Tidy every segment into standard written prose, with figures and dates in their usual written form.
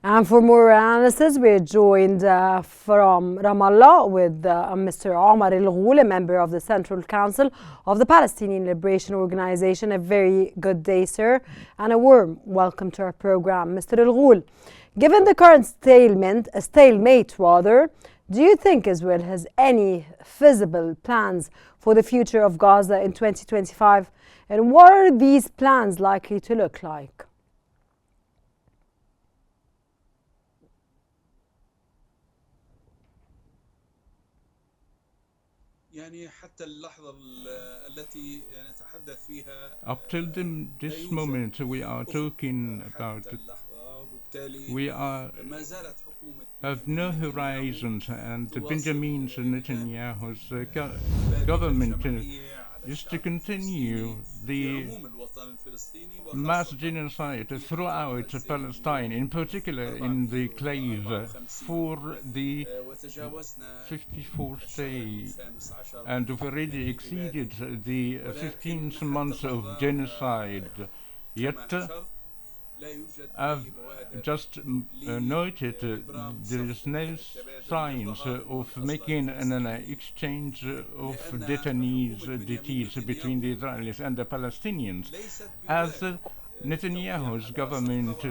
And for more analysis, we're joined from Ramallah with Mr. Omar Al-Ghoul, a member of the Central Council of the Palestinian Liberation Organization. A very good day, sir, and a warm welcome to our program. Mr. Al-Ghoul, given the current stalemate, do you think Israel has any feasible plans for the future of Gaza in 2025? And what are these plans likely to look like? Up till this moment, we are talking about. We have no horizons, and Benjamin Netanyahu's government is to continue the mass genocide throughout Palestine, in particular in the enclave, for the 54th day, and we've already exceeded the 15th month of genocide. Yet, I've just noted there is no signs of making an exchange of detainees between the Israelis and the Palestinians, as Netanyahu's government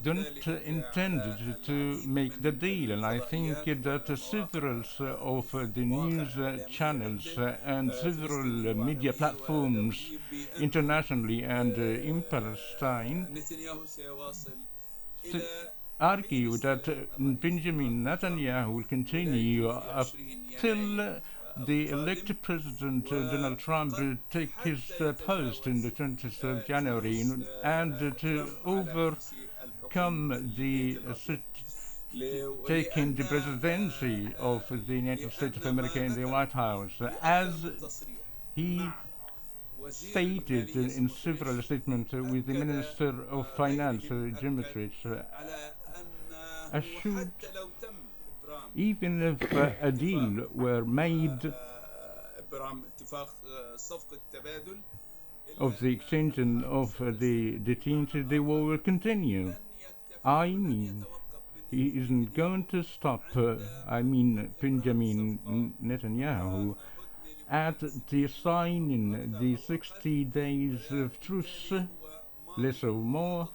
don't intend to make the deal. And I think that several of the news channels and several media platforms internationally and in Palestine argue that Benjamin Netanyahu will continue up till the elected President Donald Trump take his post in the 20th of January and to overcome the taking the presidency of the United States of America in the White House, as he stated in several statements with the Minister of Finance, Jim assured even if a deal were made of the exchange of the detainees, the war will continue. I mean, he isn't going to stop, Benjamin Netanyahu, at the signing the 60 days of truce, less or more.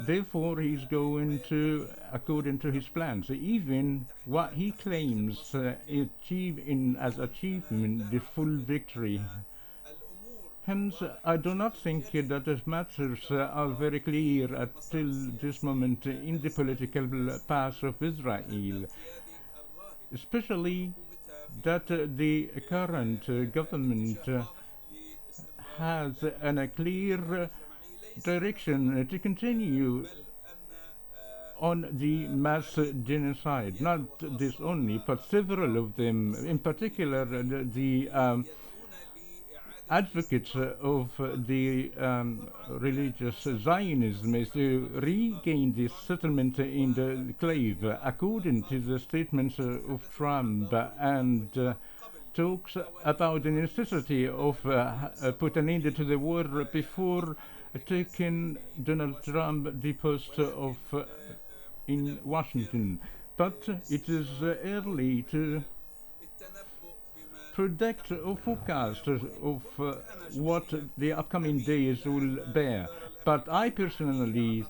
Therefore, he's going to, according to his plans, even what he claims as achievement, the full victory. Hence, I do not think that the matters are very clear until this moment in the political path of Israel, especially that the current government has a clear direction to continue on the mass genocide. Not this only, but several of them, in particular the advocates of the religious Zionism, is to regain this settlement in the enclave, according to the statements of Trump, and talks about the necessity of putting an end to the war before taking Donald Trump the post of in Washington. But it is early to predict or forecast of what the upcoming days will bear. But I personally,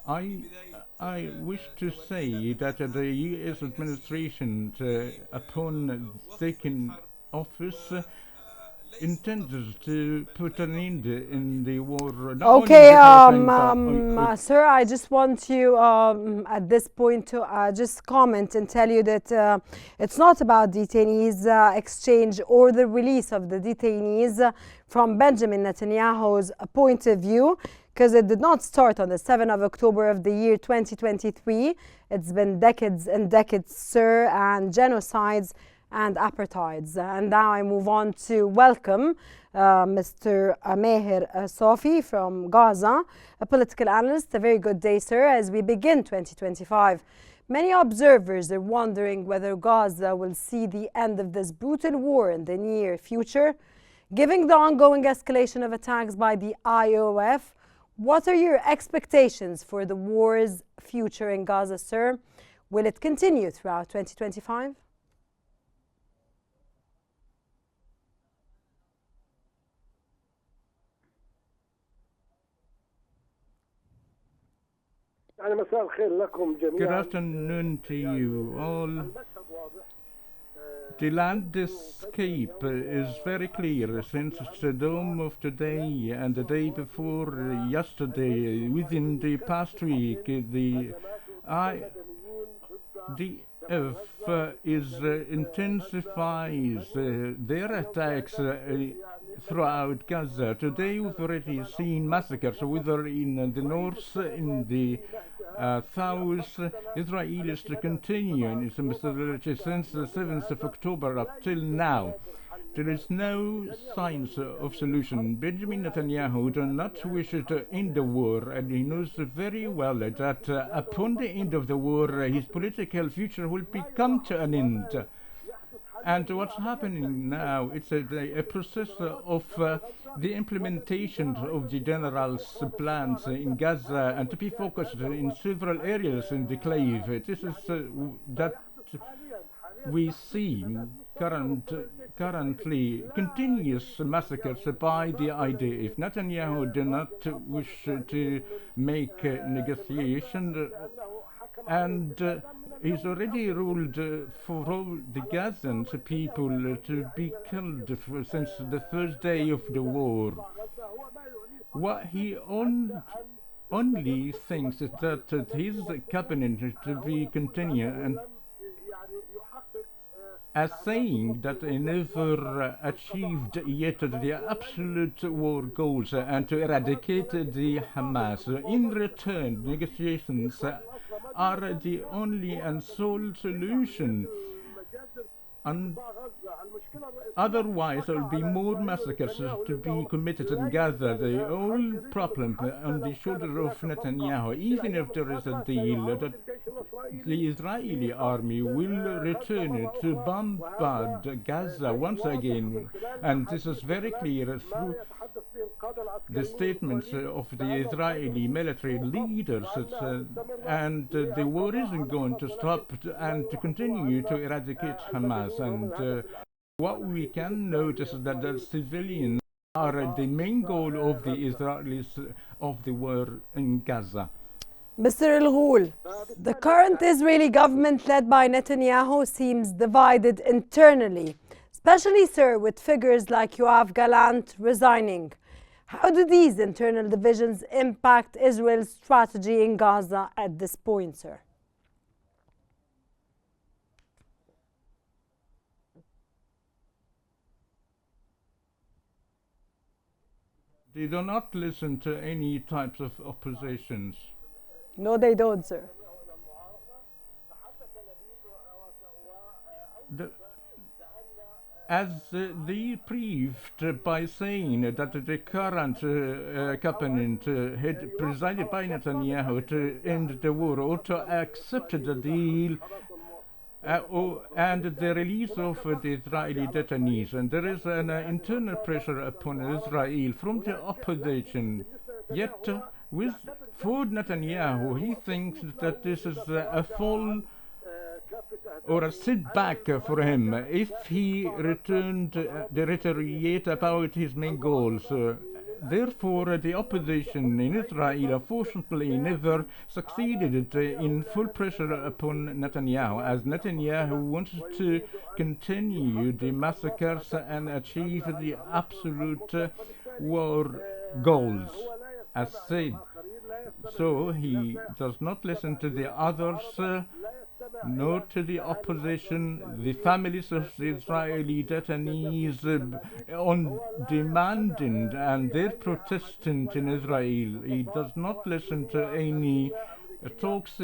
I wish to say that the U.S. administration, upon taking office, intended to put an end in the war. Okay, sir, I just want to, at this point, to just comment and tell you that it's not about detainees exchange or the release of the detainees from Benjamin Netanyahu's point of view, because it did not start on the 7th of October of the year 2023. It's been decades and decades, sir, and genocides and apartheids. And now I move on to welcome Mr. Maher Safi from Gaza, a political analyst. A very good day, sir, as we begin 2025. Many observers are wondering whether Gaza will see the end of this brutal war in the near future. Given the ongoing escalation of attacks by the IOF, What are your expectations for the war's future in Gaza, sir? Will it continue throughout 2025? Good afternoon to you all. The landscape is very clear since the dawn of today and the day before yesterday. Within the past week, the IDF intensifies their attacks throughout Gaza. Today we've already seen massacres, whether in the north, in the south. Israel is to continue in its methodology since the 7th of October up till now. There is no signs of solution. Benjamin Netanyahu does not wish to end the war, and he knows very well that upon the end of the war, his political future will come to an end. And what's happening now, it's a process of the implementation of the general's plans in Gaza, and to be focused in several areas in the clave. This is that we see currently continuous massacres by the IDF. Netanyahu do not wish to make negotiation, and he's already ruled for all the Gazan people to be killed since the first day of the war. What he only thinks is that his cabinet to be continued, and as saying that they never achieved yet the absolute war goals and to eradicate the Hamas. In return, negotiations are the only and sole solution. And otherwise, there will be more massacres to be committed in Gaza. The whole problem on the shoulder of Netanyahu. Even if there is a deal, that the Israeli army will return to bombard Gaza once again, and this is very clear through the statements of the Israeli military leaders, and the war isn't going to stop and to continue to eradicate Hamas. And what we can notice is that the civilians are the main goal of the Israelis of the war in Gaza. Mr. Al-Ghul, the current Israeli government led by Netanyahu seems divided internally, especially, sir, with figures like Yoav Gallant resigning. How do these internal divisions impact Israel's strategy in Gaza at this point, sir? They do not listen to any types of oppositions. No, they don't, sir. As they proved by saying that the current cabinet had presided by Netanyahu to end the war or to accept the deal and the release of the Israeli detainees. And there is an internal pressure upon Israel from the opposition. Yet, for Netanyahu, he thinks that this is a fall or a setback for him if he returned the retaliate about his main goals. Therefore, the opposition in Israel unfortunately never succeeded in full pressure upon Netanyahu, as Netanyahu wants to continue the massacres and achieve the absolute war goals, as said. So he does not listen to the others, nor to the opposition, the families of the Israeli detainees on demanding and they're protesting in Israel. He does not listen to any talks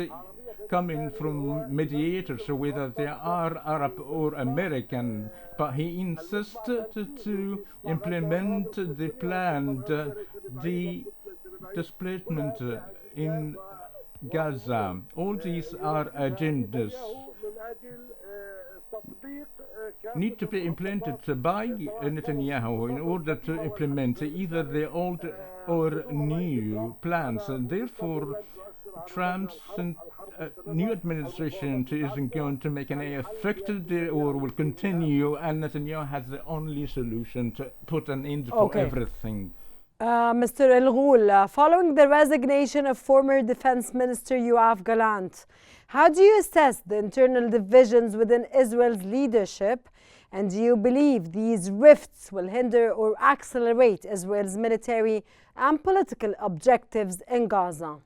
coming from mediators, whether they are Arab or American, but he insists to implement the planned displacement in Gaza. All these are agendas need to be implemented by Netanyahu in order to implement either the old or new plans. And therefore, Trump's new administration isn't going to make any effect or will continue, and Netanyahu has the only solution to put an end for everything. Mr. El Ghoul, following the resignation of former Defense Minister Yoav Gallant, how do you assess the internal divisions within Israel's leadership? And do you believe these rifts will hinder or accelerate Israel's military and political objectives in Gaza?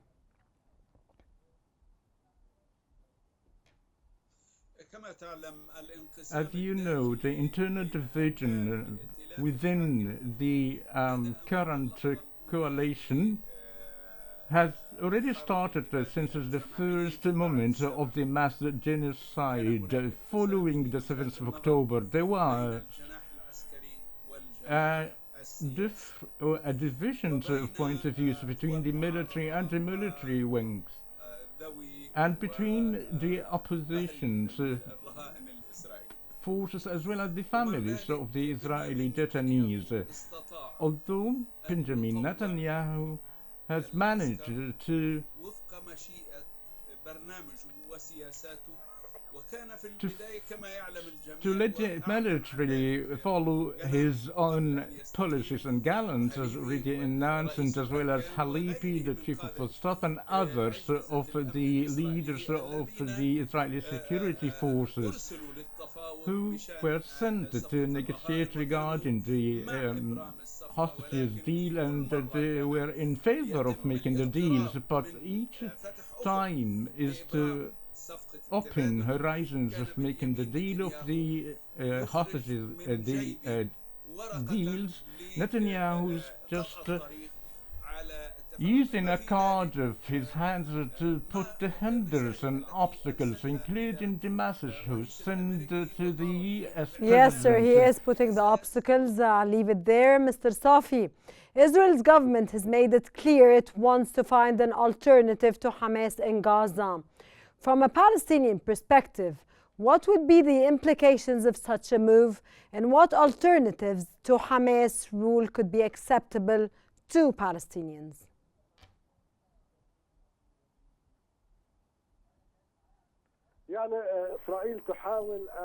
As you know, the internal division within the current coalition has already started since the first moment of the mass genocide following the 7th of October. There was a division of point of views between the military and the military wings, and between the opposition's forces as well as the families of the Israeli detainees. Although Benjamin Netanyahu has managed to let the military follow his own policies, and Gallant has already announced, and as well as Halipi, the chief of staff, and others of the leaders of the Israeli security forces who were sent to negotiate regarding the hostages deal, and they were in favor of making the deals, but each time is to open horizons of making the deal of the hostages, deals. Netanyahu's just using a card of his hands to put the hinders and obstacles, including the message who sent to the US president. Yes, sir, he is putting the obstacles. I'll leave it there. Mr. Safi, Israel's government has made it clear it wants to find an alternative to Hamas in Gaza. From a Palestinian perspective, what would be the implications of such a move, and what alternatives to Hamas rule could be acceptable to Palestinians?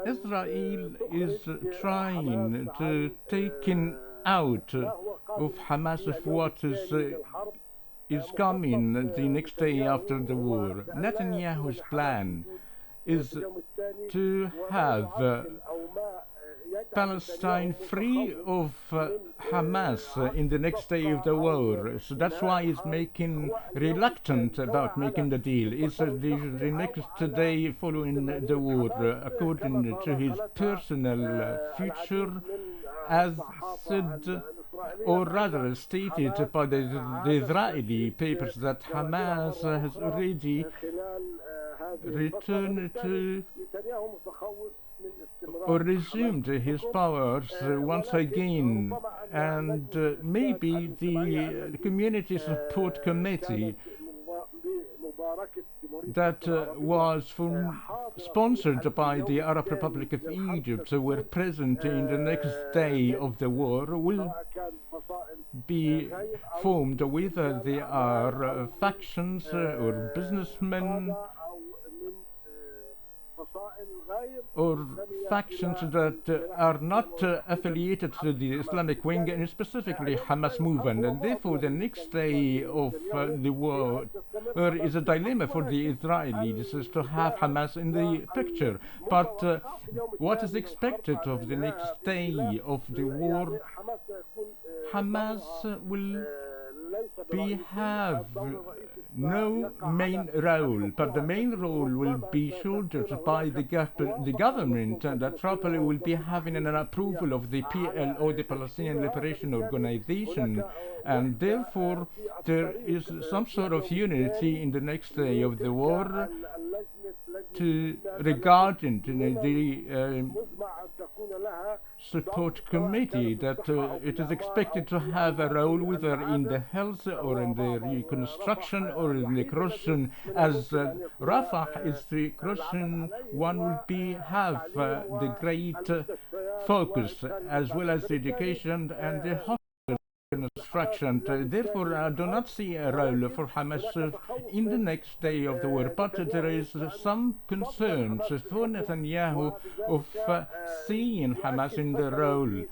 Israel is trying to take out of Hamas of what is coming the next day after the war. Netanyahu's plan is to have Palestine free of Hamas in the next day of the war. So that's why he's making reluctant about making the deal. It's the next day following the war, according to his personal future, as said, or rather stated by the Israeli papers, that Hamas has already returned to or resumed his powers once again, and maybe the Community Support Committee that was sponsored by the Arab Republic of Egypt were present in the next day of the war will be formed, whether they are factions or businessmen or factions that are not affiliated to the Islamic wing, and specifically Hamas movement. And therefore the next day of the war is a dilemma for the Israelis, is to have Hamas in the picture. But what is expected of the next day of the war? Hamas will have no main role, but the main role will be shouldered by the government, that probably will be having an approval of the PLO, the Palestinian Liberation Organization, and therefore there is some sort of unity in the next day of the war regarding the support committee, that it is expected to have a role whether in the health or in the reconstruction or in the corruption, as Rafah is the corruption one will have the great focus, as well as the education and the hospital construction. Therefore, I do not see a role for Hamas in the next day of the war. But there is some concerns for Netanyahu of seeing Hamas in the role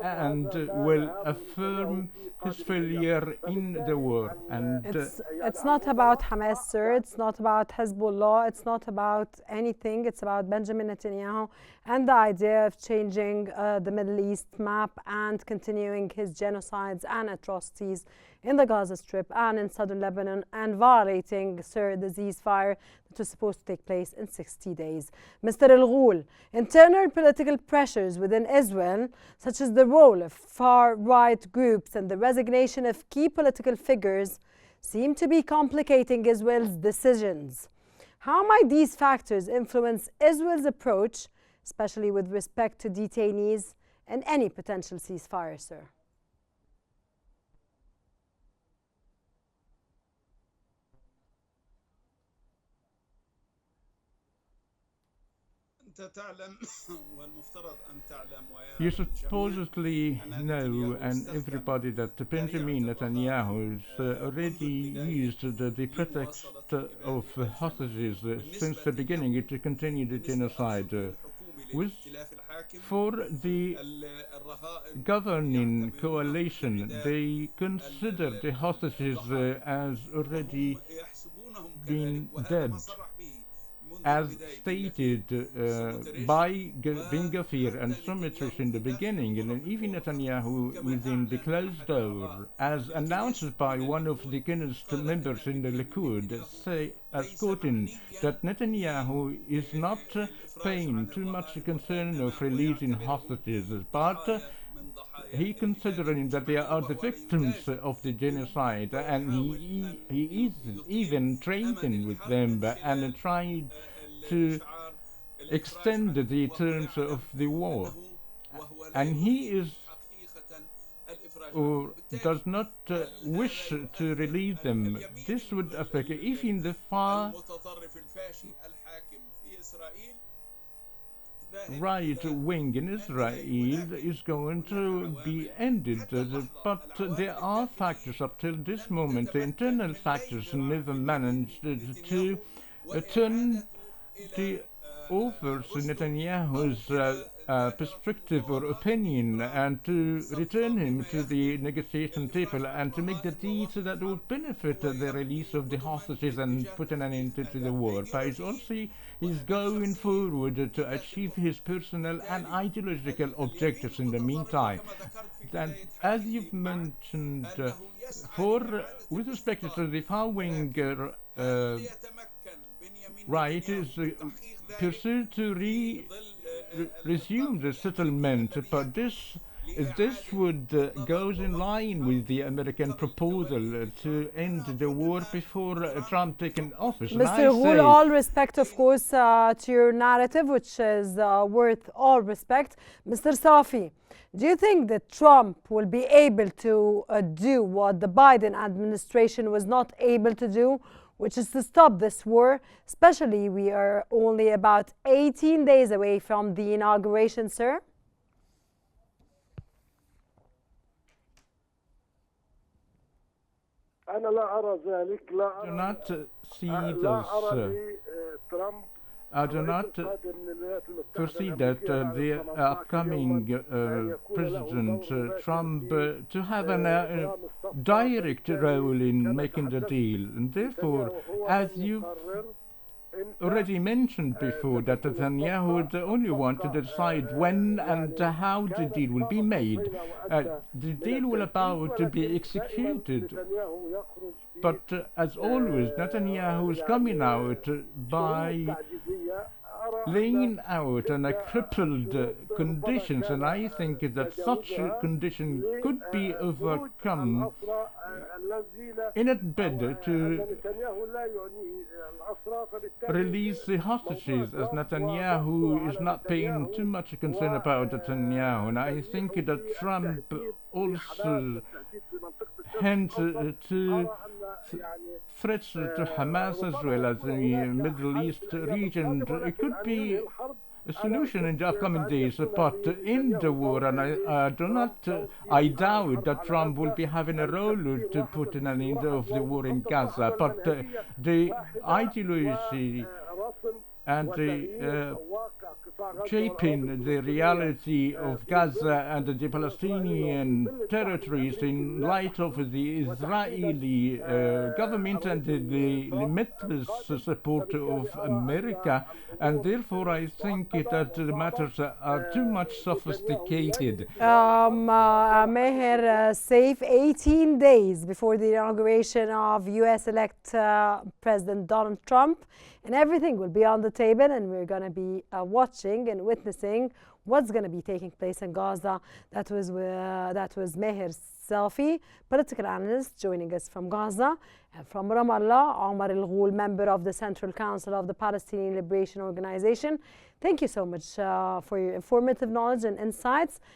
and will affirm his failure in the war. And it's not about Hamas, sir. It's not about Hezbollah. It's not about anything. It's about Benjamin Netanyahu and the idea of changing the Middle East map and continuing his genocides and atrocities in the Gaza Strip and in southern Lebanon and violating, sir, the ceasefire that was supposed to take place in 60 days. Mr. El-Ghul, internal political pressures within Israel, such as the role of far-right groups and the resignation of key political figures, seem to be complicating Israel's decisions. How might these factors influence Israel's approach, especially with respect to detainees and any potential ceasefire, sir? You supposedly know, and everybody, that Benjamin Netanyahu has already used the pretext of hostages since the beginning to continue the genocide. For the governing coalition, they consider the hostages as already being dead, as stated by Ben Gvir and Smotrich in the beginning, and even Netanyahu within the closed door, as announced by one of the Qnews members in the Likud, as quoting that Netanyahu is not paying too much concern of releasing hostages, but he considering that they are the victims of the genocide, and he is even trading with them and trying to extend the terms of the war. And he is or does not wish to release them. This would affect even the far right wing in Israel is going to be ended, but there are factors up till this moment. The internal factors never managed to turn over to Netanyahu's perspective or opinion and to return him to the negotiation table and to make the deeds that would benefit the release of the hostages and put an end to the war. But he's going forward to achieve his personal and ideological objectives in the meantime. And as you've mentioned, with respect to the far-wing right, is pursued to resume the settlement, but this would goes in line with the American proposal to end the war before Trump taking office. Mr. Ghul, all respect, of course, to your narrative, which is worth all respect. Mr. Safi, do you think that Trump will be able to do what the Biden administration was not able to do, which is to stop this war? Especially, we are only about 18 days away from the inauguration, sir. I do not see I do not foresee that the upcoming President Trump to have a direct role in making the deal. And therefore, as you've already mentioned before, that Netanyahu would only want to decide when and how the deal will be made. The deal will about to be executed. But as always, Netanyahu is coming out by laying out on a crippled conditions, and I think that such a condition could be overcome in a bid to release the hostages, as Netanyahu is not paying too much concern about Netanyahu. And I think that Trump also hints to threats to Hamas as well as the Middle East region. It could be a solution in the upcoming days, but in the war, and I doubt that Trump will be having a role to put an end of the war in Gaza, but the ideology and the shaping the reality of Gaza and the Palestinian territories in light of the Israeli government and the limitless support of America, and therefore I think that the matters are too much sophisticated. Meher, safe 18 days before the inauguration of US-elect President Donald Trump, and everything will be on the table, and we're going to be watching and witnessing what's going to be taking place in Gaza. That was Meher Selfi, political analyst, joining us from Gaza. And from Ramallah, Omar Al Ghoul, member of the Central Council of the Palestinian Liberation Organization. Thank you so much for your informative knowledge and insights.